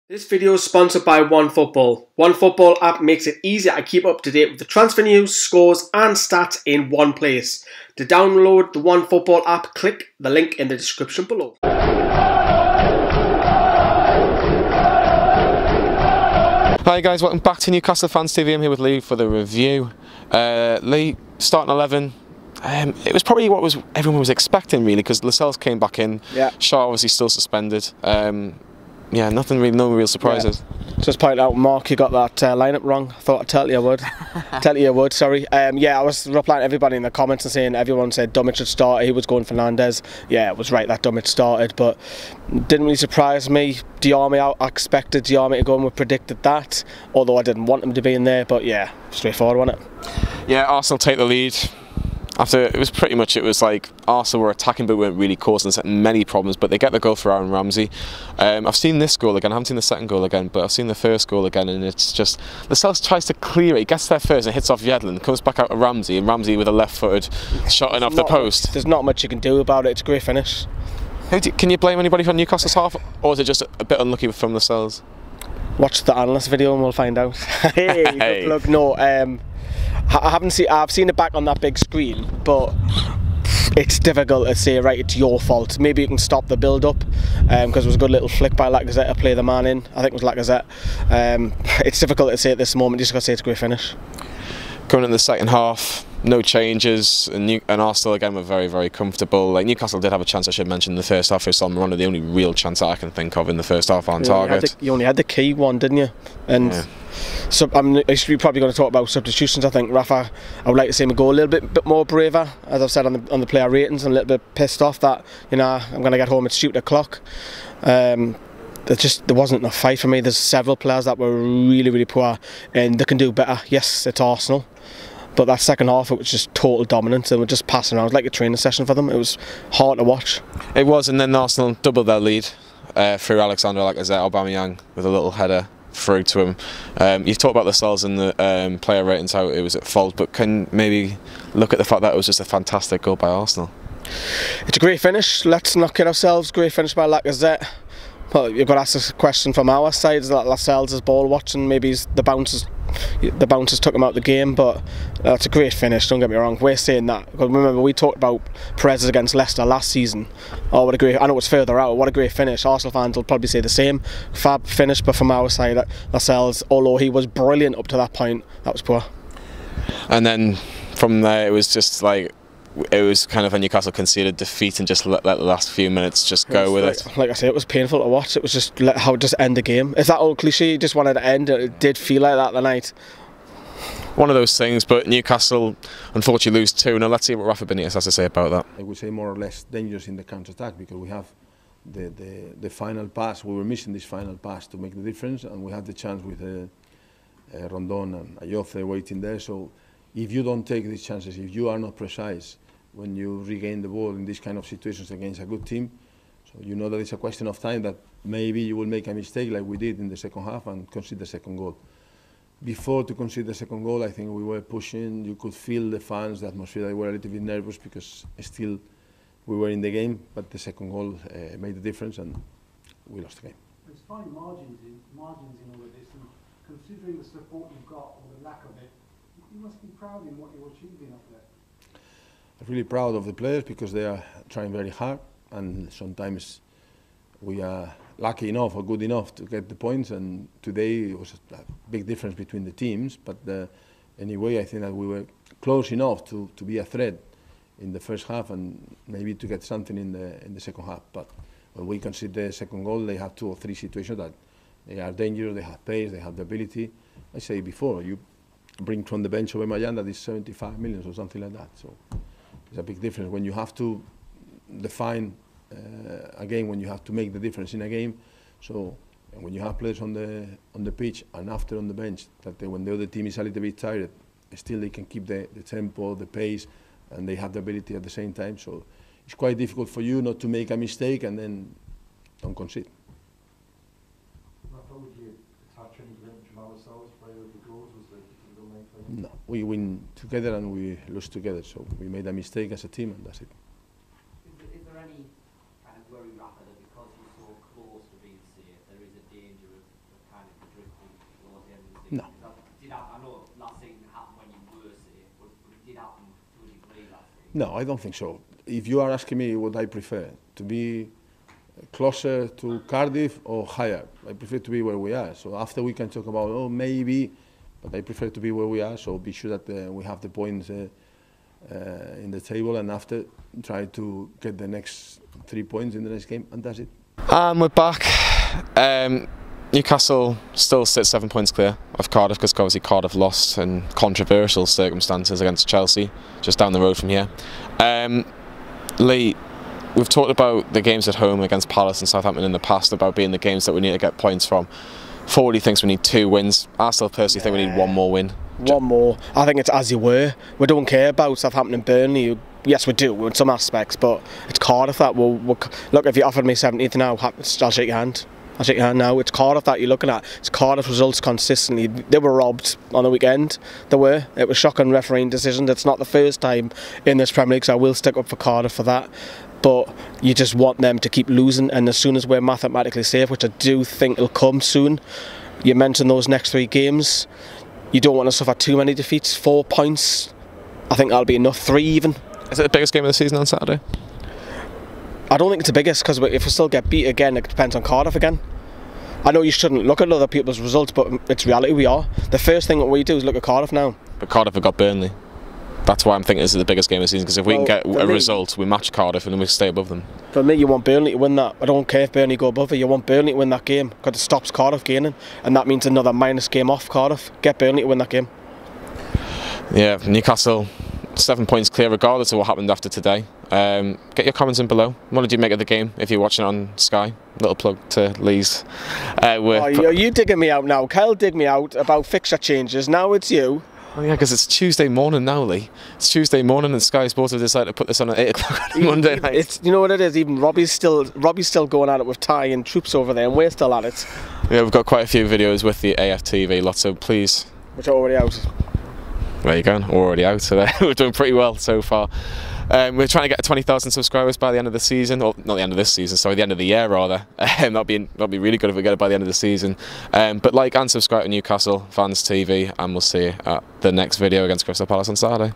This video is sponsored by OneFootball. OneFootball app makes it easier to keep up to date with the transfer news, scores and stats in one place. To download the OneFootball app, click the link in the description below. Hi guys, welcome back to Newcastle Fans TV. I'm here with Lee for the review. Lee, starting 11. It was probably what everyone was expecting really, because Lascelles came back in. Yeah. Shaw obviously still suspended. Yeah, nothing really, no real surprises. Yeah. Just point out, Mark, you got that lineup wrong. I thought I'd tell you I would. Sorry. Yeah, I was replying to everybody in the comments and saying everyone said Dummett should start. He was going Fernandez. Yeah, it was right that Dummett started, but didn't really surprise me. Diarmi, I expected Diarmi to go and we predicted that, although I didn't want him to be in there, but yeah, straightforward, wasn't it? Yeah, Arsenal take the lead. After it was like Arsenal were attacking but weren't really causing many problems, but they get the goal for Aaron Ramsey. I've seen this goal again, I haven't seen the second goal again, but I've seen the first goal again, and it's just Lascelles tries to clear it, he gets there first and hits off Yedlin, comes back out to Ramsey, and Ramsey with a left-footed shot in off the post. There's not much you can do about it, it's a great finish. Can you blame anybody from Newcastle's half, or is it just a bit unlucky from Lascelles? Watch the analyst video and we'll find out. Hey, good luck. No, I've seen it back on that big screen, but it's difficult to say, right, it's your fault. Maybe you can stop the build-up, because it was a good little flick by Lacazette to play the man in. I think it was Lacazette. It's difficult to say at this moment, just got to say it's a great finish. Going in the second half, no changes, and Arsenal again were very, very comfortable. Like Newcastle did have a chance, I should mention, in the first half. It's on the only real chance that I can think of in the first half on target. You only had the key one, didn't you? And yeah. So I'm probably going to talk about substitutions. I think Rafa, I would like to see him go a little bit more braver, as I've said on the player ratings. I'm a little bit pissed off that, you know, I'm going to get home at shoot o'clock. There wasn't enough fight for me. There's several players that were really, really poor, and they can do better. Yes, it's Arsenal, but that second half it was just total dominance, and we're just passing around. It was like a training session for them. It was hard to watch. It was, and then Arsenal doubled their lead through Alexander Lacazette, Aubameyang with a little header through to him. You've talked about the Lascelles and the player ratings, how it was at fault, but can maybe look at the fact that it was just a fantastic goal by Arsenal. It's a great finish. Let's not kid ourselves. Great finish by Lacazette. Well, you've got to ask a question from our side. Is that Lascelles is ball watching? Maybe the bouncers took him out of the game, but it's a great finish, don't get me wrong. We're saying that, because remember we talked about Perez against Leicester last season. Oh, what a great, I know it's further out, what a great finish. Arsenal fans will probably say the same. Fab finish, but from our side, Lascelles, although he was brilliant up to that point, that was poor. And then from there it was just like, it was kind of a Newcastle conceded defeat and just let the last few minutes just go with it. Like I say, it was painful to watch. It was just how it just end the game. If that old cliche just wanted to end, it did feel like that the night. One of those things, but Newcastle unfortunately lose 2-0. Let's see what Rafa Benitez has to say about that. I would say more or less dangerous in the counter-attack, because we have the final pass. We were missing this final pass to make the difference, and we had the chance with Rondon and Ayoze waiting there. So if you don't take these chances, if you are not precise when you regain the ball in these kind of situations against a good team, so you know that it's a question of time that maybe you will make a mistake like we did in the second half and concede the second goal. Before to concede the second goal, I think we were pushing. You could feel the fans, the atmosphere. They were a little bit nervous because still we were in the game, but the second goal made the difference and we lost the game. There's fine margins in all of this, and considering the support you've got or the lack of it, you must be proud in what you're achieving up there. I'm really proud of the players because they are trying very hard, and sometimes we are lucky enough or good enough to get the points, and today it was a big difference between the teams, but anyway I think that we were close enough to be a threat in the first half and maybe to get something in the second half. But when we concede the second goal, they have 2 or 3 situations that they are dangerous, they have pace, they have the ability. I say before, you bring from the bench Aubameyang that is 75 million or something like that, so it's a big difference when you have to define a game, when you have to make the difference in a game. So when you have players on the pitch and after on the bench, that when the other team is a little bit tired, still they can keep the tempo, the pace, and they have the ability at the same time. So it's quite difficult for you not to make a mistake and then don't concede. Would you attach any link from ourselves for either of the goals? Was there a real main thing? No, we win together and we lose together. So we made a mistake as a team and that's it. Is there any kind of worry, Rafa, that because you're so close to being safe, there is a danger of season? No. Because that did happen. I know last season it happened when you were safe, but it did happen to a degree last season. No, I don't think so. If you are asking me what I prefer, to be closer to Cardiff or higher, I prefer to be where we are. So after we can talk about, oh, maybe, but I prefer to be where we are, so be sure that we have the points in the table, and after try to get the next 3 points in the next game, and that's it. And we're back. Newcastle still sits 7 points clear of Cardiff because obviously Cardiff lost in controversial circumstances against Chelsea, just down the road from here. Lee, we've talked about the games at home against Palace and Southampton in the past about being the games that we need to get points from. Fordy thinks we need 2 wins. I still personally think we need 1 more win. 1 more. I think it's as you were. We don't care about Southampton and Burnley. Yes, we do in some aspects, but it's Cardiff that will look. If you offered me 17th now, I'll shake your hand. I'll shake your hand now. It's Cardiff that you're looking at. It's Cardiff results consistently. They were robbed on the weekend. They were. It was shocking refereeing decisions. It's not the first time in this Premier League, so I will stick up for Cardiff for that. But you just want them to keep losing, and as soon as we're mathematically safe, which I do think will come soon, you mentioned those next 3 games, you don't want to suffer too many defeats. 4 points, I think that'll be enough. 3 even. Is it the biggest game of the season on Saturday? I don't think it's the biggest, because if we still get beat again, it depends on Cardiff again. I know you shouldn't look at other people's results, but it's reality. We are. The first thing that we do is look at Cardiff now. But Cardiff have got Burnley. That's why I'm thinking this is the biggest game of the season, because if we can get a result, we match Cardiff and then we stay above them. For me, you want Burnley to win that. I don't care if Burnley go above it. You want Burnley to win that game, because it stops Cardiff gaining, and that means another minus game off Cardiff. Get Burnley to win that game. Yeah, Newcastle 7 points clear regardless of what happened after today. Get your comments in below. What did you make of the game if you're watching it on Sky? Little plug to Lee's you digging me out now. Kyle dig me out about fixture changes. Now it's you. Oh yeah, because it's Tuesday morning now, Lee. It's Tuesday morning and Sky Sports have decided to put this on at 8 o'clock on Monday night. It's, you know what it is, even Robbie's still going at it with Ty and troops over there, and we're still at it. Yeah, we've got quite a few videos with the AFTV lot, so please. Which are already out. There you go, we're already out, so we're doing pretty well so far. We're trying to get 20,000 subscribers by the end of the season, or not the end of this season, sorry, the end of the year rather. That'll be really good if we get it by the end of the season. But like and subscribe to Newcastle Fans TV, and we'll see you at the next video against Crystal Palace on Saturday.